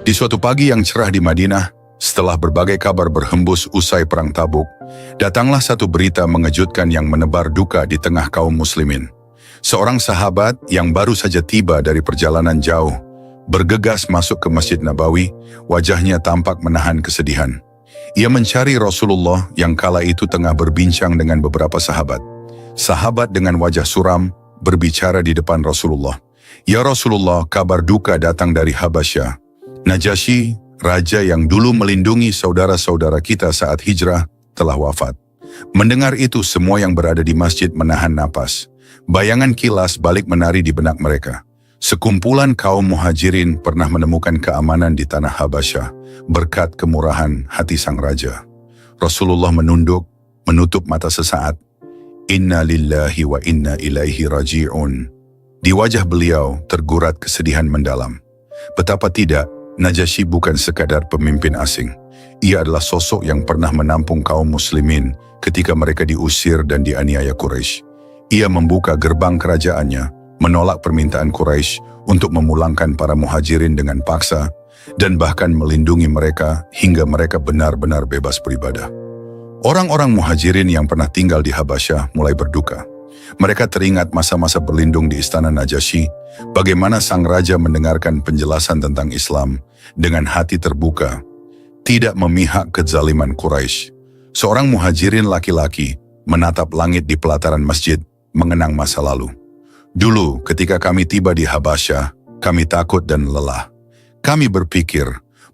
Di suatu pagi yang cerah di Madinah, setelah berbagai kabar berhembus usai perang Tabuk, datanglah satu berita mengejutkan yang menebar duka di tengah kaum muslimin. Seorang sahabat yang baru saja tiba dari perjalanan jauh, bergegas masuk ke Masjid Nabawi, wajahnya tampak menahan kesedihan. Ia mencari Rasulullah yang kala itu tengah berbincang dengan beberapa sahabat. Sahabat dengan wajah suram berbicara di depan Rasulullah. "Ya Rasulullah, kabar duka datang dari Habasyah. Najasyi, raja yang dulu melindungi saudara-saudara kita saat hijrah, telah wafat." Mendengar itu, semua yang berada di masjid menahan napas. Bayangan kilas balik menari di benak mereka. Sekumpulan kaum muhajirin pernah menemukan keamanan di tanah Habasyah berkat kemurahan hati sang raja. Rasulullah menunduk, menutup mata sesaat. "Inna lillahi wa inna ilaihi raji'un." Di wajah beliau tergurat kesedihan mendalam. Betapa tidak, Najasyi bukan sekadar pemimpin asing. Ia adalah sosok yang pernah menampung kaum muslimin ketika mereka diusir dan dianiaya Quraisy. Ia membuka gerbang kerajaannya, menolak permintaan Quraisy untuk memulangkan para muhajirin dengan paksa, dan bahkan melindungi mereka hingga mereka benar-benar bebas beribadah. Orang-orang muhajirin yang pernah tinggal di Habasyah mulai berduka. Mereka teringat masa-masa berlindung di istana Najasyi, bagaimana sang raja mendengarkan penjelasan tentang Islam dengan hati terbuka, tidak memihak kezaliman Quraisy. Seorang muhajirin laki-laki menatap langit di pelataran masjid, mengenang masa lalu. "Dulu ketika kami tiba di Habasyah, kami takut dan lelah. Kami berpikir,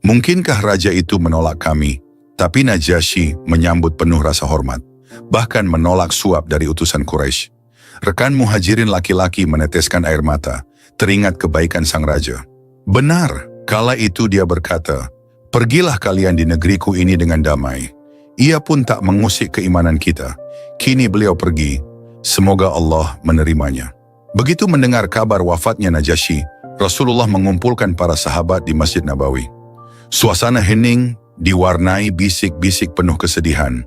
mungkinkah raja itu menolak kami? Tapi Najasyi menyambut penuh rasa hormat, bahkan menolak suap dari utusan Quraisy." Rekan muhajirin laki-laki meneteskan air mata, teringat kebaikan sang raja. Benar, kala itu dia berkata, "Pergilah kalian di negeriku ini dengan damai." Ia pun tak mengusik keimanan kita. Kini beliau pergi, semoga Allah menerimanya. Begitu mendengar kabar wafatnya Najasyi, Rasulullah mengumpulkan para sahabat di Masjid Nabawi. Suasana hening diwarnai bisik-bisik penuh kesedihan.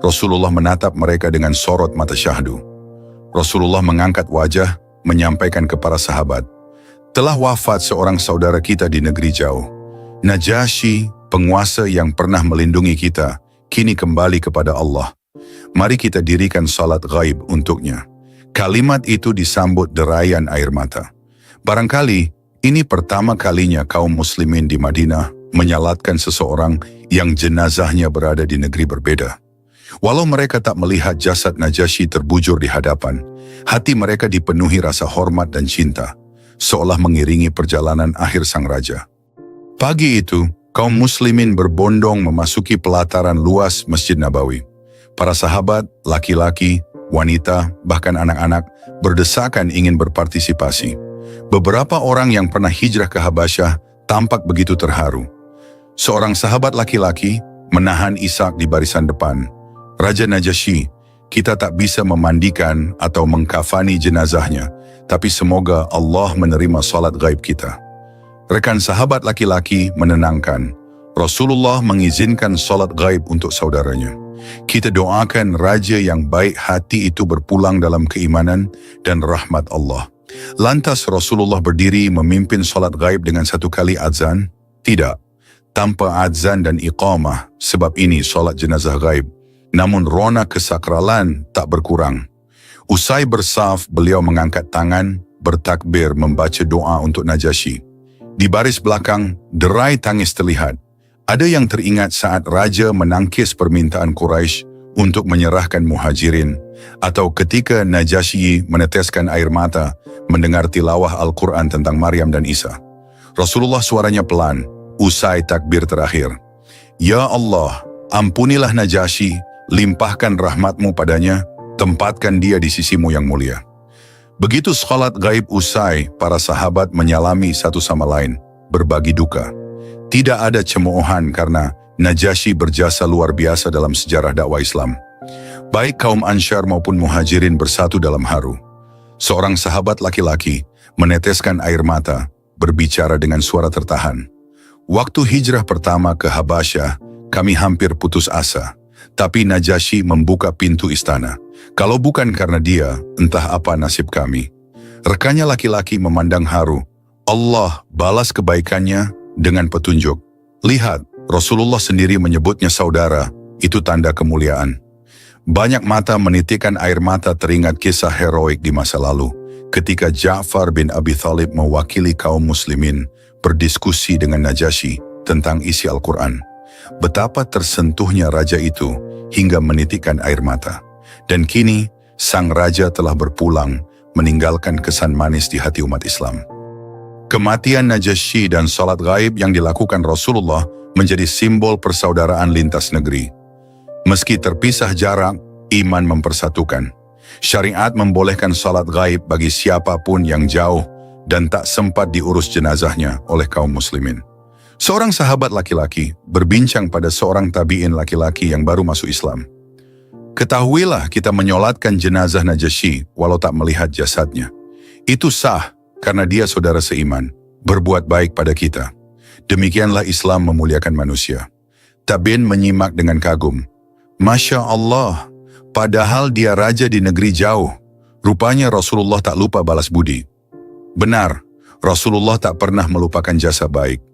Rasulullah menatap mereka dengan sorot mata syahdu. Rasulullah mengangkat wajah, menyampaikan kepada sahabat, "Telah wafat seorang saudara kita di negeri jauh. Najasyi, penguasa yang pernah melindungi kita, kini kembali kepada Allah. Mari kita dirikan salat gaib untuknya." Kalimat itu disambut derayan air mata. Barangkali ini pertama kalinya kaum muslimin di Madinah menyalatkan seseorang yang jenazahnya berada di negeri berbeda. Walau mereka tak melihat jasad Najasyi terbujur di hadapan, hati mereka dipenuhi rasa hormat dan cinta, seolah mengiringi perjalanan akhir sang raja. Pagi itu, kaum muslimin berbondong memasuki pelataran luas Masjid Nabawi. Para sahabat, laki-laki, wanita, bahkan anak-anak berdesakan ingin berpartisipasi. Beberapa orang yang pernah hijrah ke Habasyah tampak begitu terharu. Seorang sahabat laki-laki menahan Ishaq di barisan depan. "Raja Najasyi, kita tak bisa memandikan atau mengkafani jenazahnya, tapi semoga Allah menerima salat gaib kita." Rekan sahabat laki-laki menenangkan, "Rasulullah mengizinkan salat gaib untuk saudaranya. Kita doakan raja yang baik hati itu berpulang dalam keimanan dan rahmat Allah." Lantas Rasulullah berdiri memimpin salat gaib dengan satu kali azan? Tidak, tanpa azan dan iqamah, sebab ini salat jenazah gaib. Namun rona kesakralan tak berkurang. Usai bersaf, beliau mengangkat tangan, bertakbir membaca doa untuk Najasyi. Di baris belakang, derai tangis terlihat. Ada yang teringat saat raja menangkis permintaan Quraisy untuk menyerahkan muhajirin, atau ketika Najasyi meneteskan air mata mendengar tilawah Al-Quran tentang Maryam dan Isa. Rasulullah suaranya pelan, usai takbir terakhir. "Ya Allah, ampunilah Najasyi, limpahkan rahmatmu padanya, tempatkan dia di sisimu yang mulia." Begitu salat gaib usai, para sahabat menyalami satu sama lain, berbagi duka. Tidak ada cemoohan karena Najasyi berjasa luar biasa dalam sejarah dakwah Islam. Baik kaum Ansyar maupun muhajirin bersatu dalam haru. Seorang sahabat laki-laki meneteskan air mata, berbicara dengan suara tertahan. "Waktu hijrah pertama ke Habasyah, kami hampir putus asa. Tapi Najasyi membuka pintu istana. Kalau bukan karena dia, entah apa nasib kami." Rekannya laki-laki memandang haru. Allah balas kebaikannya dengan petunjuk. Lihat, Rasulullah sendiri menyebutnya saudara, itu tanda kemuliaan. Banyak mata menitikkan air mata teringat kisah heroik di masa lalu, ketika Ja'far bin Abi Thalib mewakili kaum muslimin berdiskusi dengan Najasyi tentang isi Al-Quran. Betapa tersentuhnya raja itu hingga menitikkan air mata. Dan kini, sang raja telah berpulang, meninggalkan kesan manis di hati umat Islam. Kematian Najasyi dan salat gaib yang dilakukan Rasulullah menjadi simbol persaudaraan lintas negeri. Meski terpisah jarak, iman mempersatukan. Syariat membolehkan salat gaib bagi siapapun yang jauh dan tak sempat diurus jenazahnya oleh kaum muslimin. Seorang sahabat laki-laki berbincang pada seorang tabi'in laki-laki yang baru masuk Islam. Ketahuilah kita menyolatkan jenazah Najasyi walau tak melihat jasadnya. Itu sah karena dia saudara seiman, berbuat baik pada kita. Demikianlah Islam memuliakan manusia. Tabi'in menyimak dengan kagum. Masya Allah, padahal dia raja di negeri jauh. Rupanya Rasulullah tak lupa balas budi. Benar, Rasulullah tak pernah melupakan jasa baik.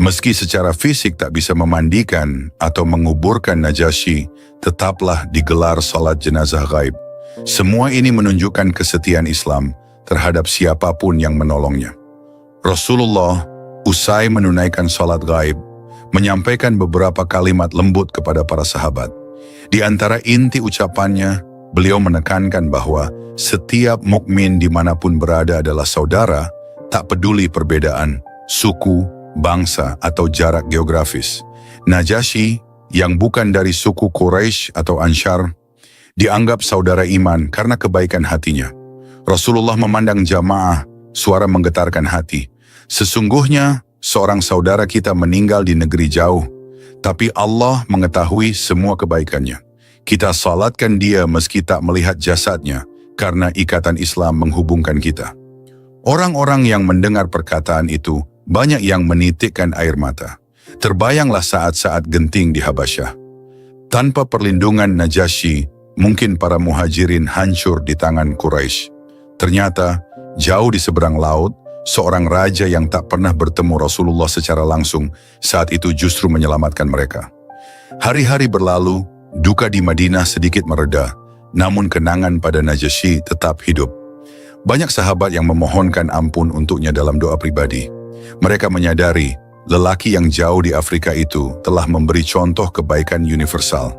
Meski secara fisik tak bisa memandikan atau menguburkan Najasyi, tetaplah digelar salat jenazah gaib. Semua ini menunjukkan kesetiaan Islam terhadap siapapun yang menolongnya. Rasulullah, usai menunaikan salat gaib, menyampaikan beberapa kalimat lembut kepada para sahabat. Di antara inti ucapannya, beliau menekankan bahwa setiap mukmin dimanapun berada adalah saudara, tak peduli perbedaan, suku, bangsa, atau jarak geografis. Najasyi, yang bukan dari suku Quraisy atau Ansyar, dianggap saudara iman karena kebaikan hatinya. Rasulullah memandang jamaah, suara menggetarkan hati. Sesungguhnya, seorang saudara kita meninggal di negeri jauh, tapi Allah mengetahui semua kebaikannya. Kita salatkan dia meski tak melihat jasadnya, karena ikatan Islam menghubungkan kita. Orang-orang yang mendengar perkataan itu, banyak yang menitikkan air mata. Terbayanglah saat-saat genting di Habasyah. Tanpa perlindungan Najasyi, mungkin para muhajirin hancur di tangan Quraisy. Ternyata, jauh di seberang laut, seorang raja yang tak pernah bertemu Rasulullah secara langsung saat itu justru menyelamatkan mereka. Hari-hari berlalu, duka di Madinah sedikit mereda, namun kenangan pada Najasyi tetap hidup. Banyak sahabat yang memohonkan ampun untuknya dalam doa pribadi. Mereka menyadari lelaki yang jauh di Afrika itu telah memberi contoh kebaikan universal,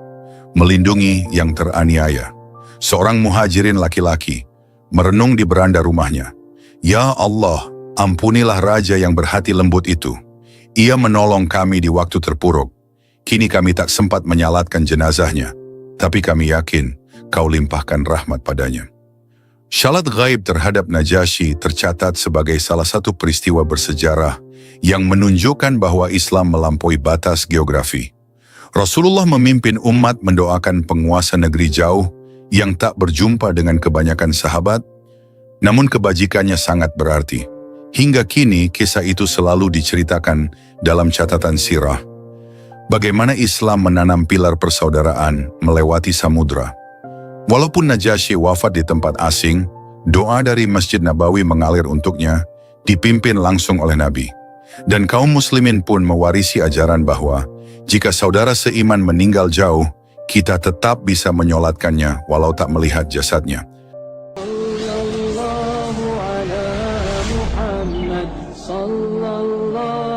melindungi yang teraniaya. Seorang muhajirin laki-laki merenung di beranda rumahnya. Ya Allah, ampunilah raja yang berhati lembut itu. Ia menolong kami di waktu terpuruk. Kini kami tak sempat menyalatkan jenazahnya, tapi kami yakin kau limpahkan rahmat padanya. Salat gaib terhadap Najasyi tercatat sebagai salah satu peristiwa bersejarah yang menunjukkan bahwa Islam melampaui batas geografi. Rasulullah memimpin umat mendoakan penguasa negeri jauh yang tak berjumpa dengan kebanyakan sahabat, namun kebajikannya sangat berarti. Hingga kini kisah itu selalu diceritakan dalam catatan sirah. Bagaimana Islam menanam pilar persaudaraan melewati samudra. Walaupun Najasyi wafat di tempat asing, doa dari Masjid Nabawi mengalir untuknya, dipimpin langsung oleh Nabi. Dan kaum muslimin pun mewarisi ajaran bahwa jika saudara seiman meninggal jauh, kita tetap bisa menyolatkannya walau tak melihat jasadnya. Sallallahu ala Muhammad, sallallahu